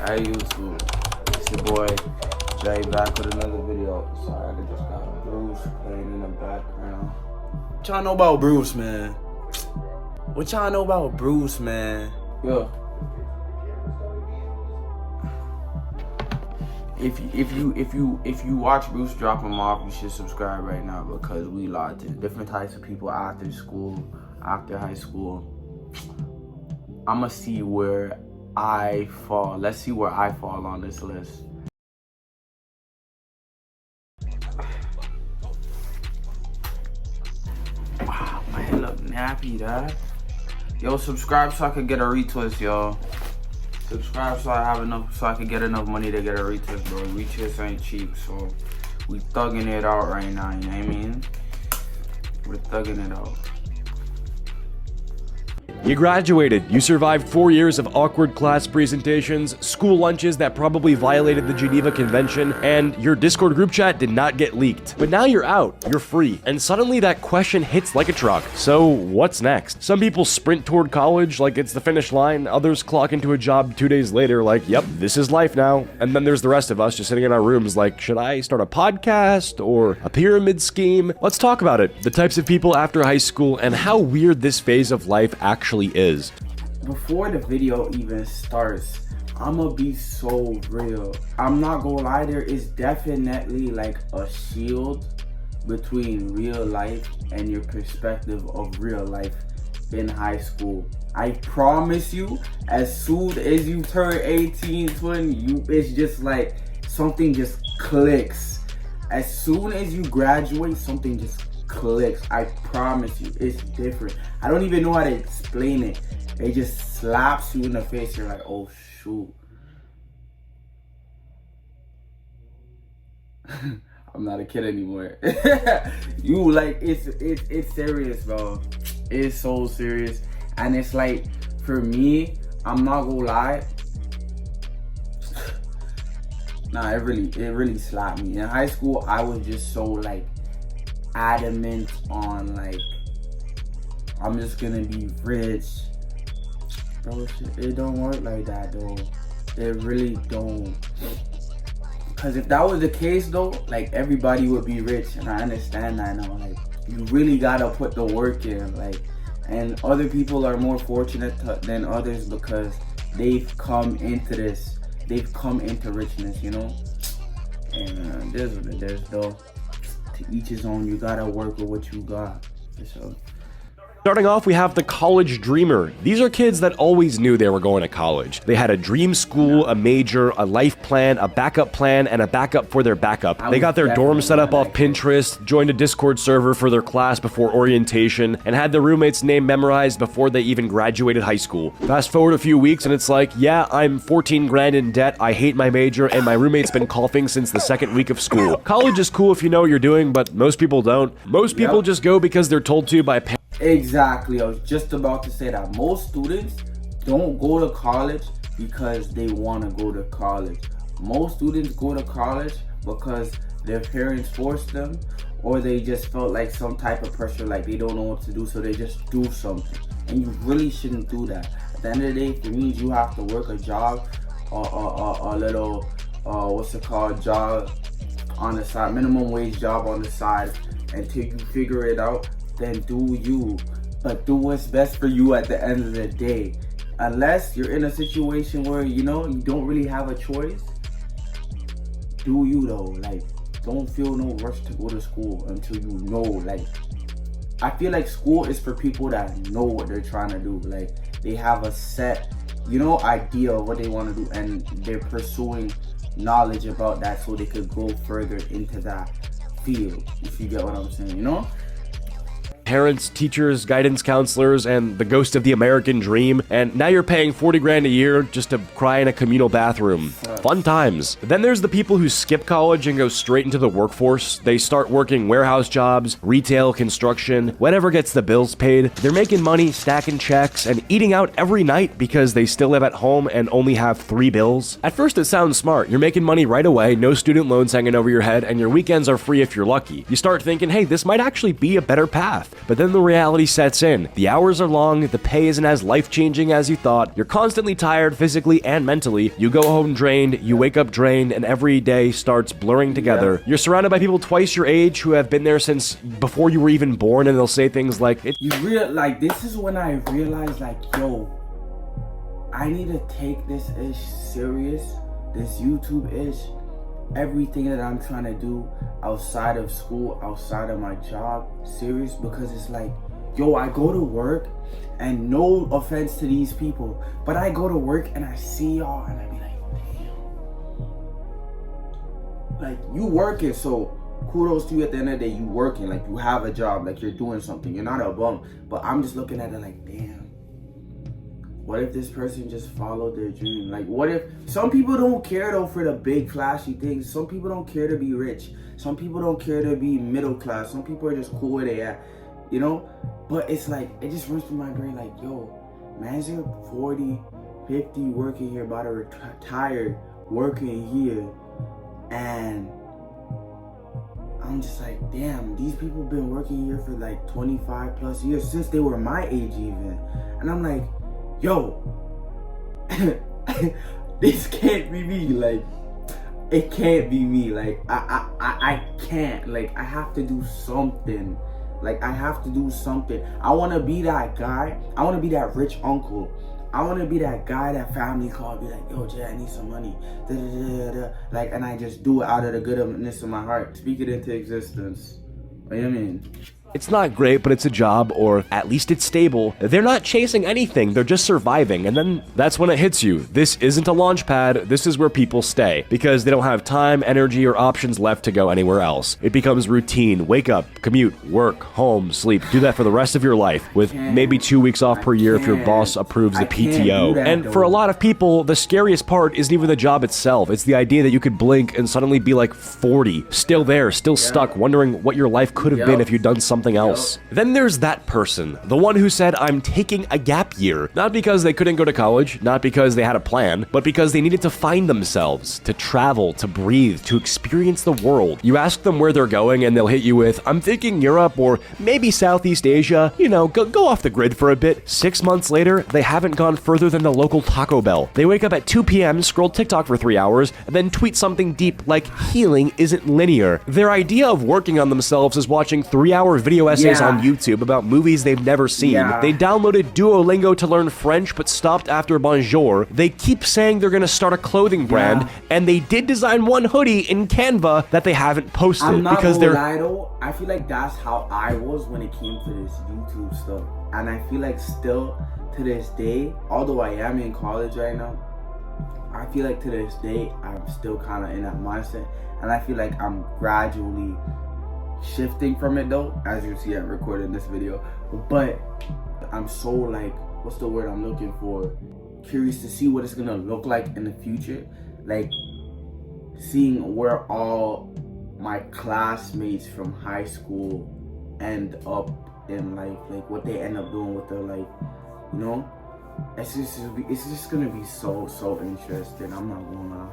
Hey YouTube, it's your boy Jay back with another video. Sorry, I just got Bruce playing in the background. What y'all know about Bruce, man? What y'all know about Bruce, man? Yo. If you watch Bruce drop him off, you should subscribe right now because we lots of different types of people after school, after high school. I'ma see where I fall. Let's see where I fall on this list. Wow, my head look nappy, dad. Yo, subscribe so I can get a retwist, yo. Subscribe so I have enough, so I can get enough money to get a retwist, bro. Retwist ain't cheap, so we thugging it out right now, you know what I mean? We're thugging it out. You graduated, you survived 4 years of awkward class presentations, school lunches that probably violated the Geneva Convention, and your Discord group chat did not get leaked. But now you're out, you're free, and suddenly that question hits like a truck. So what's next? Some people sprint toward college like it's the finish line, others clock into a job 2 days later like, yep, this is life now. And then there's the rest of us just sitting in our rooms like, should I start a podcast or a pyramid scheme? Let's talk about it. The types of people after high school and how weird this phase of life actually is. Before the video even starts, I'ma be so real. I'm not gonna lie, there is definitely like a shield between real life and your perspective of real life in high school. I promise you, as soon as you turn 18, 20, it's just like something just clicks. As soon as you graduate, something just clicks. I promise you, it's different. I don't even know how to explain it. It just slaps you in the face. You're like, oh shoot. I'm not a kid anymore. You like, it's serious, bro. It's so serious. And it's like, for me, I'm not gonna lie. Nah, it really slapped me. In high school, I was just so like adamant on like, I'm just gonna be rich. Bro, it don't work like that though. It really don't. Cause if that was the case though, like everybody would be rich, and I understand that now. Like, you really gotta put the work in, like, and other people are more fortunate than others because they've come into this. They've come into richness, you know? And there's what it is though. To each his own. You gotta work with what you got. So. Starting off, we have the college dreamer. These are kids that always knew they were going to college. They had a dream school, a major, a life plan, a backup plan, and a backup for their backup. They got their dorm set up off Pinterest, joined a Discord server for their class before orientation, and had their roommate's name memorized before they even graduated high school. Fast forward a few weeks and it's like, yeah, I'm 14 grand in debt, I hate my major, and my roommate's been coughing since the second week of school. College is cool if you know what you're doing, but most people don't. Most people just go because they're told to by parents. Exactly, I was just about to say that. Most students don't go to college because they want to go to college. Most students go to college because their parents forced them, or they just felt like some type of pressure, like they don't know what to do, so they just do something. And you really shouldn't do that. At the end of the day, it means you have to work a job, a little, what's it called, job on the side, minimum wage job on the side, until you figure it out. Then do you, but do what's best for you at the end of the day. Unless you're in a situation where, you know, you don't really have a choice, do you though. Like, don't feel no rush to go to school until you know. Like, I feel like school is for people that know what they're trying to do. Like, they have a set, you know, idea of what they want to do, and they're pursuing knowledge about that so they could go further into that field, if you get what I'm saying, you know? Parents, teachers, guidance counselors, and the ghost of the American dream, and now you're paying 40 grand a year just to cry in a communal bathroom. Fun times. Then there's the people who skip college and go straight into the workforce. They start working warehouse jobs, retail, construction, whatever gets the bills paid. They're making money, stacking checks, and eating out every night because they still live at home and only have 3 bills. At first it sounds smart. You're making money right away, no student loans hanging over your head, and your weekends are free if you're lucky. You start thinking, hey, this might actually be a better path. But then the reality sets in. The hours are long, the pay isn't as life-changing as you thought, you're constantly tired physically and mentally, you go home drained, you wake up drained, and every day starts blurring together. You're surrounded by people twice your age who have been there since before you were even born, and they'll say things like, this is when I realized, like, yo, I need to take this ish serious, this YouTube ish, everything that I'm trying to do outside of school, outside of my job, serious, because it's like, yo, I go to work, and no offense to these people, but I go to work and I see y'all and I be like, damn, like, you working, so kudos to you. At the end of the day, you working, like, you have a job, like, you're doing something, you're not a bum. But I'm just looking at it like, damn, what if this person just followed their dream? Like, what if some people don't care though for the big flashy things? Some people don't care to be rich. Some people don't care to be middle class. Some people are just cool where they at, you know? But it's like, it just runs through my brain like, yo, man's here 40, 50 working here, about to retire, working here, and I'm just like, damn, these people been working here for like 25 plus years, since they were my age even. And I'm like, yo, this can't be me. Like, it can't be me. Like, I can't. Like, I have to do something. Like, I have to do something. I want to be that guy. I want to be that rich uncle. I want to be that guy that family called, be like, yo, Jay, I need some money. Da, da, da, da. Like, and I just do it out of the goodness of my heart. Speak it into existence. What do you mean? it's not great, but it's a job, or at least it's stable. They're not chasing anything, they're just surviving, and then that's when it hits you. This isn't a launch pad, this is where people stay, because they don't have time, energy, or options left to go anywhere else. It becomes routine. Wake up, commute, work, home, sleep. Do that for the rest of your life, with maybe 2 weeks off per year if your boss approves the PTO. And for a lot of people, the scariest part isn't even the job itself. It's the idea that you could blink and suddenly be like 40, still there, still stuck, wondering what your life could have been if you'd done something else. Then there's that person, the one who said, I'm taking a gap year. Not because they couldn't go to college, not because they had a plan, but because they needed to find themselves, to travel, to breathe, to experience the world. You ask them where they're going and they'll hit you with, I'm thinking Europe or maybe Southeast Asia. You know, go off the grid for a bit. 6 months later, they haven't gone further than the local Taco Bell. They wake up at 2 p.m., scroll TikTok for 3 hours, and then tweet something deep like, healing isn't linear. Their idea of working on themselves is watching 3-hour video essays on YouTube about movies they've never seen. They downloaded Duolingo to learn French, but stopped after bonjour. They keep saying they're gonna start a clothing brand, and they did design one hoodie in Canva that they haven't posted. I'm not because gonna lie though, I feel like that's how I was when it came to this YouTube stuff. And I feel like still to this day, although I am in college right now, I feel like to this day, I'm still kind of in that mindset. And I feel like I'm gradually shifting from it though. As you see, I'm recording this video. But I'm so like, what's the word I'm looking for? Curious to see what it's gonna look like in the future. Like, seeing where all my classmates from high school end up in life. Like, what they end up doing with their life, you know? It's just gonna be so interesting. I'm not gonna lie.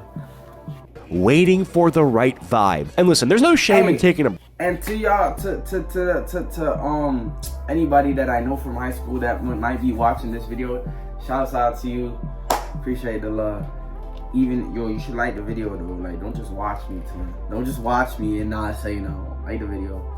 Waiting for the right vibe. And listen, there's no shame in taking a... And to y'all, to anybody that I know from high school that might be watching this video, shouts out to you. Appreciate the love. Even, yo, you should like the video though. Like, don't just watch me don't just watch me and not say no. Like the video.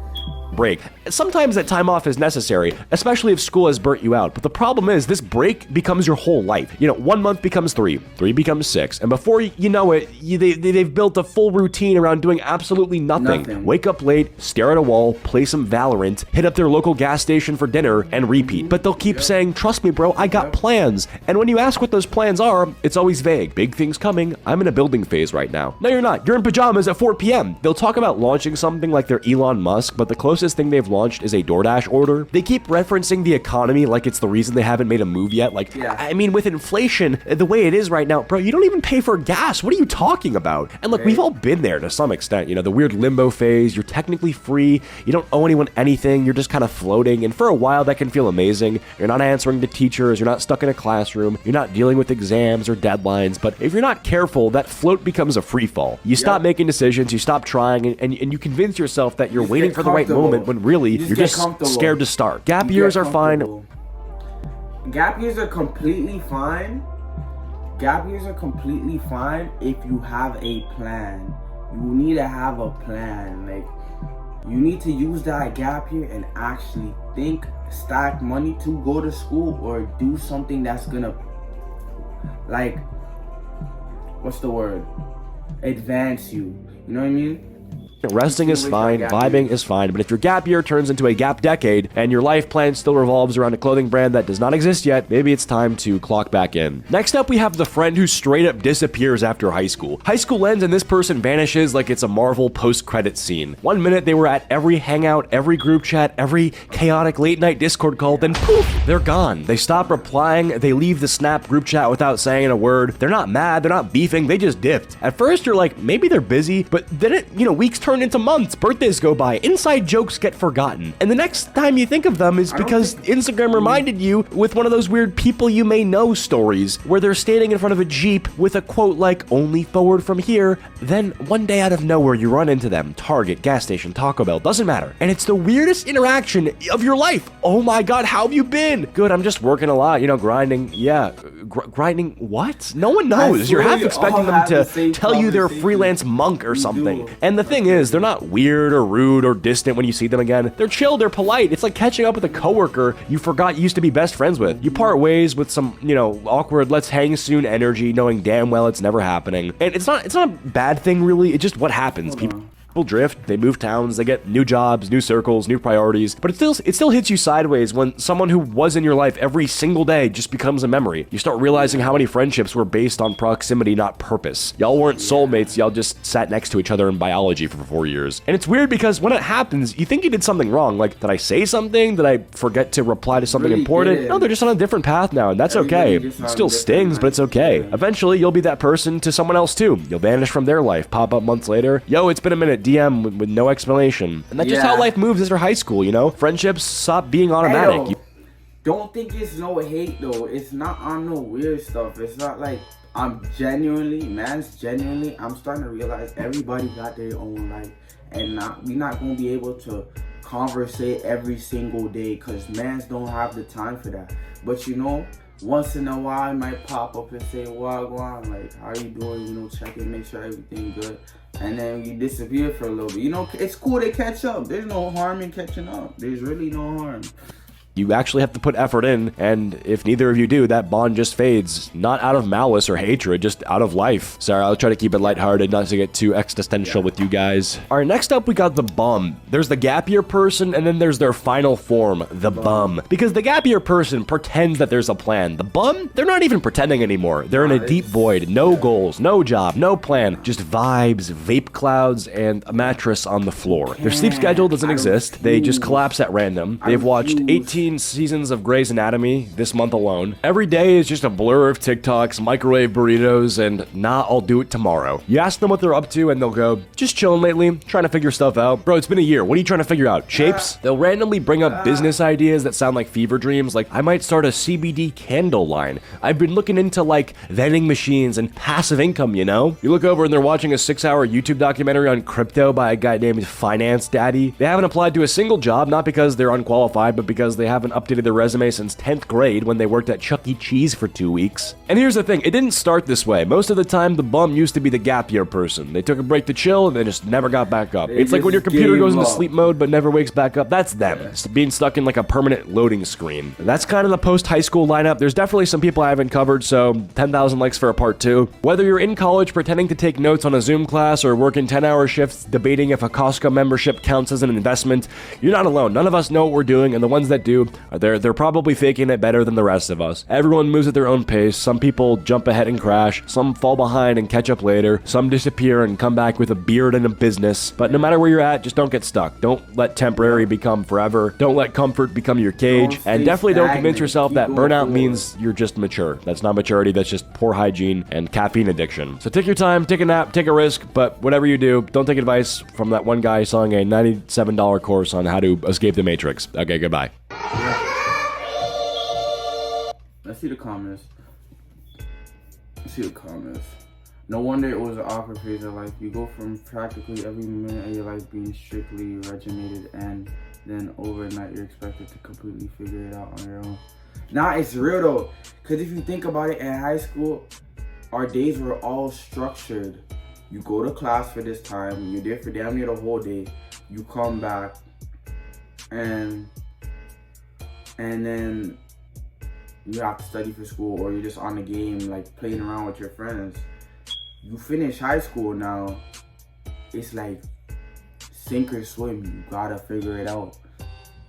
Break. Sometimes that time off is necessary, especially if school has burnt you out. But the problem is, this break becomes your whole life. You know, 1 month becomes 3 becomes 6, and before you know it, they've built a full routine around doing absolutely nothing. Wake up late, stare at a wall, play some Valorant, hit up their local gas station for dinner, and repeat. But they'll keep saying, trust me bro, I got plans. And when you ask what those plans are, it's always vague. Big things coming, I'm in a building phase right now. No, you're not. You're in pajamas at 4 p.m. They'll talk about launching something like they're Elon Musk, but the closest thing they've launched is a DoorDash order. They keep referencing the economy like it's the reason they haven't made a move yet. Like, I mean, with inflation the way it is right now, bro, you don't even pay for gas. What are you talking about? And look, we've all been there to some extent. You know, the weird limbo phase. You're technically free. You don't owe anyone anything. You're just kind of floating. And for a while, that can feel amazing. You're not answering to teachers. You're not stuck in a classroom. You're not dealing with exams or deadlines. But if you're not careful, that float becomes a free fall. You stop making decisions. You stop trying, and you convince yourself yourself that you're Just waiting get for the right comfortable. moment when really You just you're get just comfortable. scared to start. Gap You years get are fine. comfortable. Gap years are completely fine. Gap years are completely fine if you have a plan. You need to have a plan. Like, you need to use that gap year and actually think, stack money to go to school or do something that's gonna, like, what's the word? Advance you. You know what I mean? Resting is fine, vibing is fine, but if your gap year turns into a gap decade and your life plan still revolves around a clothing brand that does not exist yet, maybe it's time to clock back in. Next up, we have the friend who straight up disappears after high school. High school ends and this person vanishes like it's a Marvel post-credit scene. One minute they were at every hangout, every group chat, every chaotic late night Discord call, then poof, they're gone. They stop replying, they leave the Snap group chat without saying a word. They're not mad, they're not beefing, they just dipped. At first you're like, maybe they're busy, but then weeks turn into months, birthdays go by, inside jokes get forgotten, and the next time you think of them is because Instagram reminded you with one of those weird people you may know stories where they're standing in front of a Jeep with a quote like, only forward from here. Then one day out of nowhere you run into them, Target, gas station, Taco Bell, doesn't matter, and it's the weirdest interaction of your life. Oh my god, how have you been? Good, I'm just working a lot, grinding. Yeah, grinding what? No one knows. You're half expecting them to tell you they're a freelance monk or something. And the thing is, they're not weird or rude or distant when you see them again. They're chill, they're polite. It's like catching up with a coworker you forgot you used to be best friends with. You part ways with some, awkward let's hang soon energy, knowing damn well it's never happening. And it's not a bad thing really, it's just what happens. People drift, they move towns, they get new jobs, new circles, new priorities, but it still hits you sideways when someone who was in your life every single day just becomes a memory. You start realizing how many friendships were based on proximity, not purpose. Y'all weren't soulmates, y'all just sat next to each other in biology for 4 years. And it's weird because when it happens, you think you did something wrong. Like, did I say something? Did I forget to reply to something important? No, they're just on a different path now, and that's okay. It still stings, but it's okay. Eventually, you'll be that person to someone else too. You'll vanish from their life, pop up months later. Yo, it's been a minute. DM with no explanation. And that's just how life moves after high school, Friendships stop being automatic. Don't think it's no hate though. It's not on no weird stuff. It's not like I'm starting to realize everybody got their own life. And we're not gonna be able to conversate every single day because mans don't have the time for that. But once in a while I might pop up and say, Wagwan, like, how you doing? Check in, make sure everything good. And then you disappear for a little bit. It's cool to catch up. There's no harm in catching up. There's really no harm. You actually have to put effort in, and if neither of you do, that bond just fades. Not out of malice or hatred, just out of life. Sorry, I'll try to keep it lighthearted, not to get too existential with you guys. Alright, next up we got the bum. There's the gap year person, and then there's their final form, the bum. Because the gap year person pretends that there's a plan. The bum, they're not even pretending anymore. They're in a deep void, no goals, no job, no plan, just vibes, vape clouds, and a mattress on the floor. Their sleep schedule doesn't exist. They just collapse at random. They've watched 18 seasons of Grey's Anatomy this month alone. Every day is just a blur of TikToks, microwave burritos, and I'll do it tomorrow. You ask them what they're up to and they'll go, just chilling lately, trying to figure stuff out. Bro, it's been a year. What are you trying to figure out? Shapes? They'll randomly bring up business ideas that sound like fever dreams, like I might start a CBD candle line. I've been looking into like vending machines and passive income, You look over and they're watching a 6-hour YouTube documentary on crypto by a guy named Finance Daddy. They haven't applied to a single job, not because they're unqualified, but because they haven't updated their resume since 10th grade when they worked at Chuck E. Cheese for 2 weeks. And here's the thing, it didn't start this way. Most of the time, the bum used to be the gap year person. They took a break to chill and they just never got back up. It's like when your computer goes into sleep mode but never wakes back up. That's them. It's being stuck in like a permanent loading screen. That's kind of the post-high school lineup. There's definitely some people I haven't covered, so 10,000 likes for a part 2. Whether you're in college pretending to take notes on a Zoom class or working 10-hour shifts debating if a Costco membership counts as an investment, you're not alone. None of us know what we're doing, and the ones that do, they're probably faking it better than the rest of us. Everyone moves at their own pace. Some people jump ahead and crash. Some fall behind and catch up later. Some disappear and come back with a beard and a business. But no matter where you're at, just don't get stuck. Don't let temporary become forever. Don't let comfort become your cage. And definitely don't convince yourself that burnout means you're just mature. That's not maturity. That's just poor hygiene and caffeine addiction. So take your time, take a nap, take a risk, but whatever you do, don't take advice from that one guy selling a $97 course on how to escape the Matrix. Okay, goodbye. Let's see the comments. No wonder it was an awkward phase of life. You go from practically every minute of your life being strictly regimented, and then overnight you're expected to completely figure it out on your own. Nah, it's real though. Because if you think about it, in high school, our days were all structured. You go to class for this time, you're there for damn near the whole day. You come back, and then you have to study for school, or you're just on the game, like playing around with your friends. You finish high school now, it's like sink or swim. You gotta figure it out.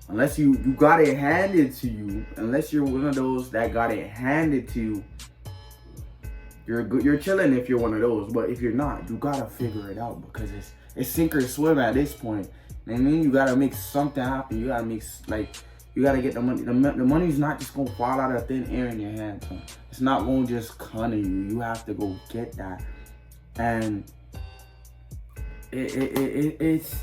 Unless you got it handed to you, unless you're one of those that got it handed to you, you're good. You're chilling if you're one of those. But if you're not, you gotta figure it out, because it's sink or swim at this point. I mean, you gotta make something happen. You gotta make, like, you gotta get the money. The money's not just gonna fall out of thin air in your hands. Huh? It's not gonna just come to you. You have to go get that. And it's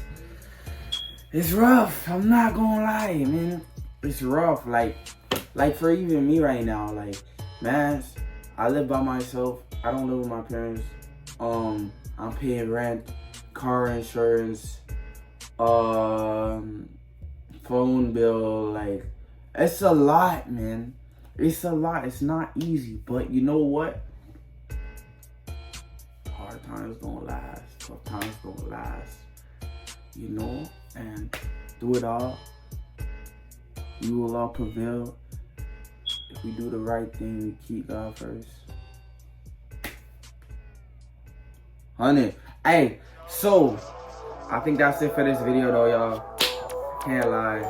rough. I'm not gonna lie, man. It's rough. Like for even me right now, like, man, I live by myself. I don't live with my parents. I'm paying rent, car insurance, phone bill. Like, it's a lot, man. It's a lot. It's not easy, but you know what? Hard times don't last. Tough times don't last. You know, and through it all, we will all prevail if we do the right thing. We keep God first. 100. Hey, so I think that's it for this video, though, y'all. Can't lie.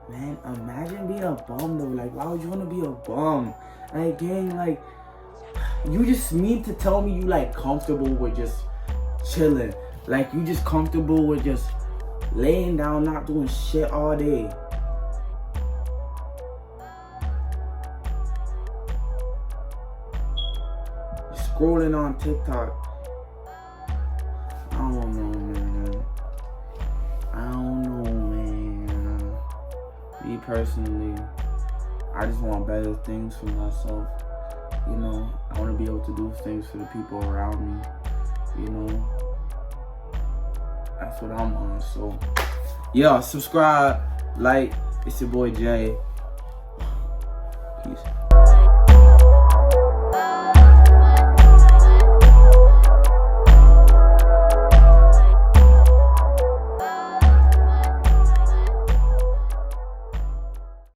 Man, imagine being a bum, though. Like, why would you want to be a bum? Like, gang, like, you just mean to tell me you, like, comfortable with just chilling. Like, you just comfortable with just laying down, not doing shit all day. Scrolling on TikTok. I don't know, man. I don't know, man. Me personally, I just want better things for myself. You know, I want to be able to do things for the people around me. You know, that's what I'm on. So, yeah, subscribe, like. It's your boy Jay. Peace.